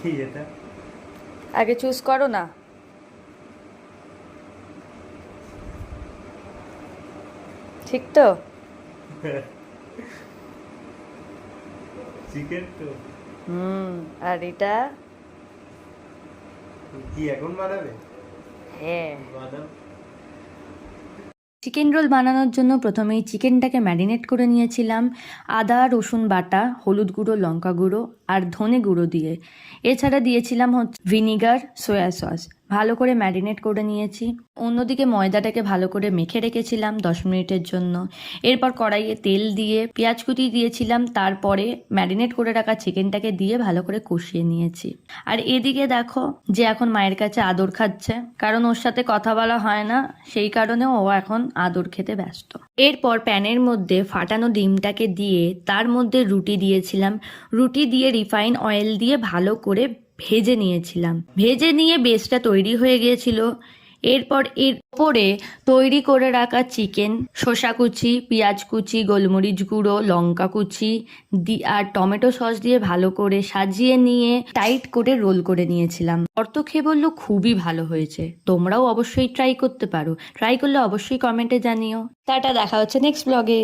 কি এটা? আগে চুজ করো না। ঠিক তো? চিকেন তো। আর এটা? কি এখন বানাবে? হ্যাঁ। বাদাম। চিকেন রোল বানানোর জন্য প্রথমেই চিকেনটাকে ম্যারিনেট করে নিয়েছিলাম আদা রসুন বাটা, হলুদ গুঁড়ো, লঙ্কা গুঁড়ো আর ধনে গুঁড়ো দিয়ে। এছাড়া দিয়েছিলাম হচ্ছে ভিনিগার, সয়া সস। ভালো করে ম্যারিনেট করে নিয়েছি। অন্যদিকে ময়দাটাকে ভালো করে মেখে রেখেছিলাম 10 মিনিটের জন্য। এরপর কড়াইয়ে তেল দিয়ে পেঁয়াজ কুচি দিয়েছিলাম, তারপরে ম্যারিনেট করে রাখা চিকেনটাকে দিয়ে ভালো করে কষিয়ে নিয়েছি। আর এদিকে দেখো যে এখন মায়ের কাছে আদর খাচ্ছে, কারণ ওর সাথে কথা বলা হয় না, সেই কারণে ও এখন আদর খেতে ব্যস্ত। এরপর প্যানের মধ্যে ফাটানো ডিমটাকে দিয়ে তার মধ্যে রুটি দিয়েছিলাম। রুটি দিয়ে রিফাইন অয়েল দিয়ে ভালো করে ভেজে নিয়েছিলাম। ভেজে নিয়ে বেসটা তৈরি হয়ে গিয়েছিল। এরপর এর উপরে তৈরি করে রাখা চিকেন, শসা কুচি, পেঁয়াজ কুচি, গোলমরিচ গুঁড়ো, লঙ্কা কুচি আর টমেটো সস দিয়ে ভালো করে সাজিয়ে নিয়ে টাইট করে রোল করে নিয়েছিলাম। অর্থ খেয়ে বললো খুবই ভালো হয়েছে, তোমরাও অবশ্যই ট্রাই করতে পারো। ট্রাই করলে অবশ্যই কমেন্টে জানিও। টাটা, দেখা হচ্ছে নেক্সট ব্লগে।